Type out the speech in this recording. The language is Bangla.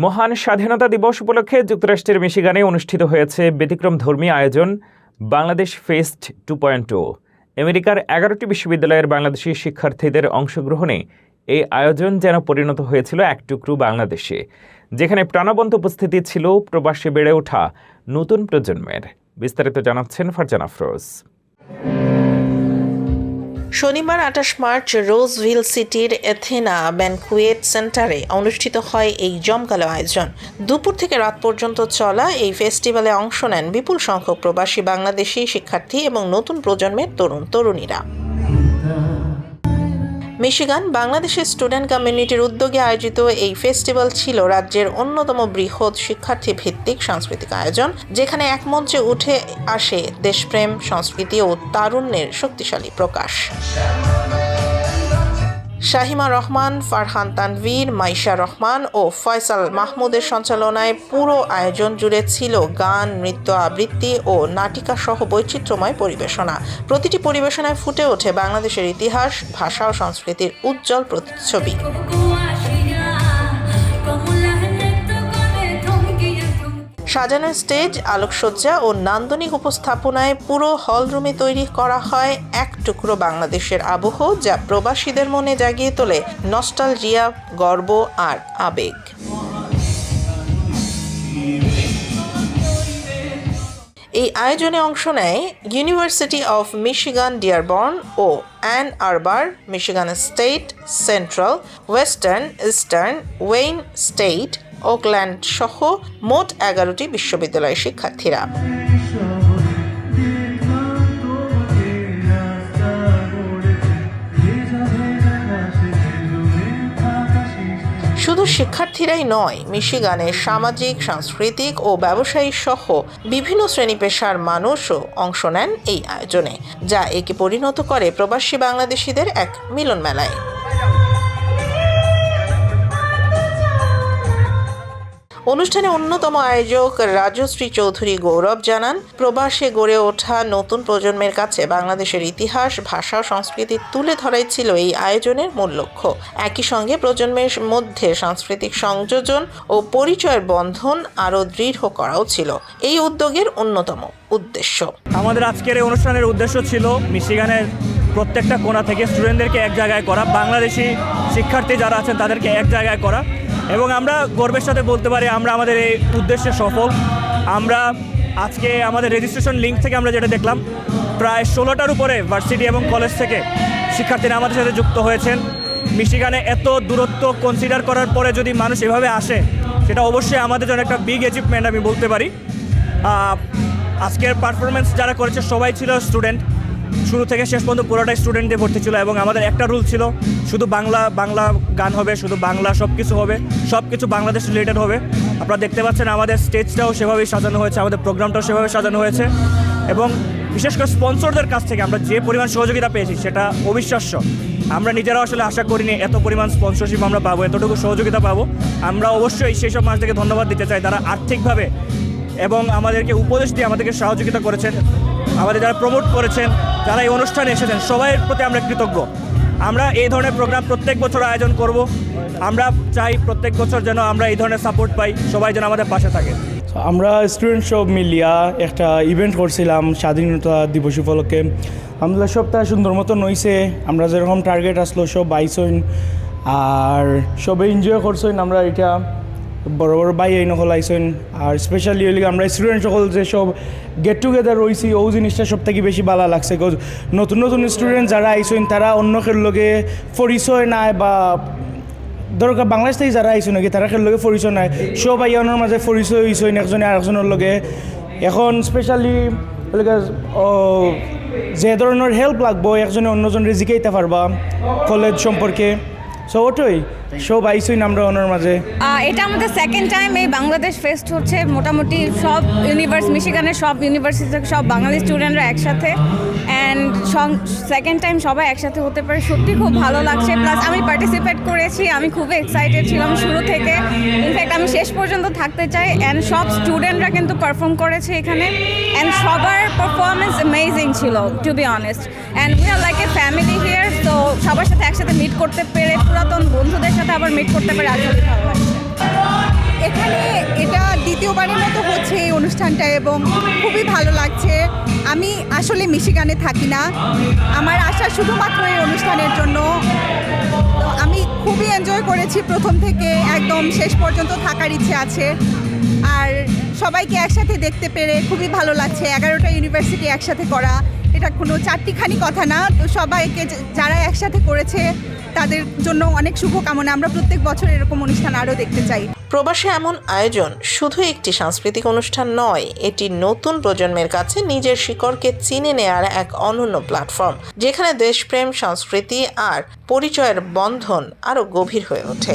মহান স্বাধীনতা দিবস উপলক্ষে যুক্তরাষ্ট্রের মিশিগানে অনুষ্ঠিত হয়েছে ব্যতিক্রমধর্মী আয়োজন বাংলাদেশ ফেস্ট 2.0। আমেরিকার 11টি বিশ্ববিদ্যালয়ের বাংলাদেশি শিক্ষার্থীদের অংশগ্রহণে এই আয়োজন যেন পরিণত হয়েছিল এক টুকরো বাংলাদেশে, যেখানে প্রাণবন্ত উপস্থিতি ছিল প্রবাসে বেড়ে ওঠা নতুন প্রজন্মের। বিস্তারিত জানাচ্ছেন ফারজানা আফরোজ। শনিবার 28 মার্চ রোজভিল সিটির এথেনা ব্যানকুয়েট সেন্টারে অনুষ্ঠিত হয় এই জমকালো আয়োজন। দুপুর থেকে রাত পর্যন্ত চলা এই ফেস্টিভ্যালে অংশ নেন বিপুল সংখ্যক প্রবাসী বাংলাদেশি শিক্ষার্থী এবং নতুন প্রজন্মের তরুণীরা। মিশিগান বাংলাদেশের স্টুডেন্ট কমিউনিটির উদ্যোগে আয়োজিত এই ফেস্টিভ্যাল ছিল রাজ্যের অন্যতম বৃহৎ শিক্ষার্থী ভিত্তিক সাংস্কৃতিক আয়োজন, যেখানে এক মঞ্চে উঠে আসে দেশপ্রেম, সংস্কৃতি ও তারুণ্যের শক্তিশালী প্রকাশ। শাহিমা রহমান, ফারহান তানভীর, মাইশা রহমান ও ফয়সাল মাহমুদের সঞ্চালনায় পুরো আয়োজন জুড়ে ছিল গান, নৃত্য, আবৃত্তি ও নাটিকা সহ বৈচিত্র্যময় পরিবেশনা। প্রতিটি পরিবেশনায় ফুটে ওঠে বাংলাদেশের ইতিহাস, ভাষা ও সংস্কৃতির উজ্জ্বল প্রতিচ্ছবি। সাজানো স্টেজ, আলোকসজ্জা ও নান্দনিক উপস্থাপনায় পুরো হলরুমে তৈরি করা হয় এক টুকরো বাংলাদেশের আবহ, যা প্রবাসীদের মনে জাগিয়ে তোলে নস্টালজিয়া, গর্ব আর আবেগ। এই আয়োজনে অংশ নেয় ইউনিভার্সিটি অফ মিশিগান ডিয়ারবর্ন ও Ann Arbor, Michigan State, Central, Western, Eastern, Wayne State, Oakland সহ মোট 11টি বিশ্ববিদ্যালয়ের শিক্ষার্থীরা। শুধু শিক্ষার্থীরাই নয়, মিশিগানের সামাজিক, সাংস্কৃতিক ও ব্যবসায়ী সহ বিভিন্ন শ্রেণী পেশার মানুষও অংশ নেন এই আয়োজনে, যা একে পরিণত করে প্রবাসী বাংলাদেশিদের এক মিলন মেলায়। অনুষ্ঠানে অন্যতম আয়োজক রাজশ্রী চৌধুরী গৌরব জানান, প্রবাসে গড়ে ওঠা নতুন প্রজন্মের কাছে বাংলাদেশের ইতিহাস, ভাষা ও সংস্কৃতি তুলে ধরাই ছিল এই আয়োজনের মূল লক্ষ্য। একই সঙ্গে প্রজন্মের মধ্যে সাংস্কৃতিক সংযোজন ও পরিচয়ের বন্ধন আরও দৃঢ় করাও ছিল এই উদ্যোগের অন্যতম উদ্দেশ্য। আমাদের আজকের এই অনুষ্ঠানের উদ্দেশ্য ছিল মিশিগানের প্রত্যেকটা কোণা থেকে স্টুডেন্টদেরকে এক জায়গায় করা, বাংলাদেশি শিক্ষার্থী যারা আছেন তাদেরকে এক জায়গায় করা, এবং আমরা গর্বের সাথে বলতে পারি আমরা আমাদের এই উদ্দেশ্যে সফল। আমরা আজকে আমাদের রেজিস্ট্রেশন লিঙ্ক থেকে আমরা যেটা দেখলাম, প্রায় 16টার উপরে ভার্সিটি এবং কলেজ থেকে শিক্ষার্থীরা আমাদের সাথে যুক্ত হয়েছেন। মিশিগানে এত দূরত্ব কনসিডার করার পরে যদি মানুষ এভাবে আসে, সেটা অবশ্যই আমাদের জন্য একটা বিগ অ্যাচিভমেন্ট আমি বলতে পারি। আজকের পারফরমেন্স যারা করেছে সবাই ছিল স্টুডেন্ট, শুরু থেকে শেষ পর্যন্ত পুরোটাই স্টুডেন্টদের ভর্তি ছিল, এবং আমাদের একটা রুল ছিল শুধু বাংলা গান হবে, শুধু বাংলা সব কিছু হবে, সব কিছু বাংলাদেশ রিলেটেড হবে। আপনারা দেখতে পাচ্ছেন আমাদের স্টেজটাও সেভাবেই সাজানো হয়েছে, আমাদের প্রোগ্রামটাও সেভাবে সাজানো হয়েছে, এবং বিশেষ করে স্পন্সরদের কাছ থেকে আমরা যে পরিমাণ সহযোগিতা পেয়েছি সেটা অবিশ্বাস্য। আমরা নিজেরাও আসলে আশা করিনি এত পরিমাণ স্পন্সরশিপ আমরা পাবো, এতটুকু সহযোগিতা পাবো। আমরা অবশ্যই সেই সব মানুষদেরকে ধন্যবাদ দিতে চাই, তারা আর্থিকভাবে এবং আমাদেরকে উপদেশ দিয়ে আমাদেরকে সহযোগিতা করেছেন, আমাদের যারা প্রমোট করেছেন, যারা এই অনুষ্ঠানে এসেছেন, সবাইয়ের প্রতি আমরা কৃতজ্ঞ। আমরা এই ধরনের প্রোগ্রাম প্রত্যেক বছর আয়োজন করব। আমরা চাই প্রত্যেক বছর যেন আমরা এই ধরনের সাপোর্ট পাই, সবাই যেন আমাদের পাশে থাকে। আমরা স্টুডেন্ট সব মিলিয়া একটা ইভেন্ট করছিলাম স্বাধীনতা দিবস উপলক্ষে। আমাদের সবটা সুন্দর মতন হয়েছে, আমরা যেরকম টার্গেট আসলো সব আইসইন আর সবে এনজয় করছেন। আমরা এটা বড় বড় বাই এই নকল আইসেন, আর স্পেশালি হইলে আমরা স্টুডেন্ট সকল যে সব গেট টুগেদার রয়েছি, ও জিনিসটা সব থেকে বেশি ভালো লাগছে। নতুন নতুন স্টুডেন্ট যারা আইসেন তারা অন্যকের লগে পরিচয় নাই, বা দরকার বাংলাদেশ থেকে যারা আইসেন নাকি তারা লগে পরিচয় নাই, সব আইনের মাঝে পরিচয় হয়েছেন একজনে আরেকজনের লগে। এখন স্পেশালি যে ধরনের হেল্প লাগবো একজনে অন্যজনরে জিকাইতে পারবা কলেজ সম্পর্কে, সো ওটাই সব আইসইন আমরা ওনার মাঝে। এটা আমাদের সেকেন্ড টাইম এই বাংলাদেশ ফেস্ট হচ্ছে। মোটামুটি সব মিশিগানের সব ইউনিভার্সিটি থেকে সব বাঙালি স্টুডেন্টরা একসাথে, অ্যান্ড সেকেন্ড টাইম সবাই একসাথে হতে পারে, সত্যি খুব ভালো লাগছে। প্লাস আমি পার্টিসিপেট করেছি, আমি খুবই এক্সাইটেড ছিলাম শুরু থেকে, ইনফ্যাক্ট আমি শেষ পর্যন্ত থাকতে চাই। অ্যান্ড সব স্টুডেন্টরা কিন্তু পারফর্ম করেছে এখানে, অ্যান্ড সবার পারফরমেন্স অ্যামেজিং ছিল to be honest. And we are like a family here, তো সবার সাথে একসাথে মিট করতে পেরে, পুরাতন বন্ধুদের সাথে আবার মিট করতে পেরে আসলে ভালো লাগছে। দ্বিতীয়বারের মতো হচ্ছে এই অনুষ্ঠানটা এবং খুবই ভালো লাগছে। আমি আসলে মিশিগানে থাকি না, আমার আশা শুধুমাত্র এই অনুষ্ঠানের জন্য। তো আমি খুবই এনজয় করেছি, প্রথম থেকে একদম শেষ পর্যন্ত থাকার ইচ্ছে আছে। আর সবাইকে একসাথে দেখতে পেরে খুবই ভালো লাগছে। 11টা ইউনিভার্সিটি একসাথে করা, এটা কোনো চারটিখানি কথা না। তো সবাইকে যারা একসাথে করেছে তাদের জন্য অনেক শুভকামনা। আমরা প্রত্যেক বছর এরকম অনুষ্ঠান আরও দেখতে চাই। প্রবাসে এমন আয়োজন শুধু একটি সাংস্কৃতিক অনুষ্ঠান নয়, এটি নতুন প্রজন্মের কাছে নিজের শিকড়কে চিনে নেয়ার এক অনন্য প্ল্যাটফর্ম, যেখানে দেশপ্রেম, সংস্কৃতি আর পরিচয়ের বন্ধন আরও গভীর হয়ে ওঠে।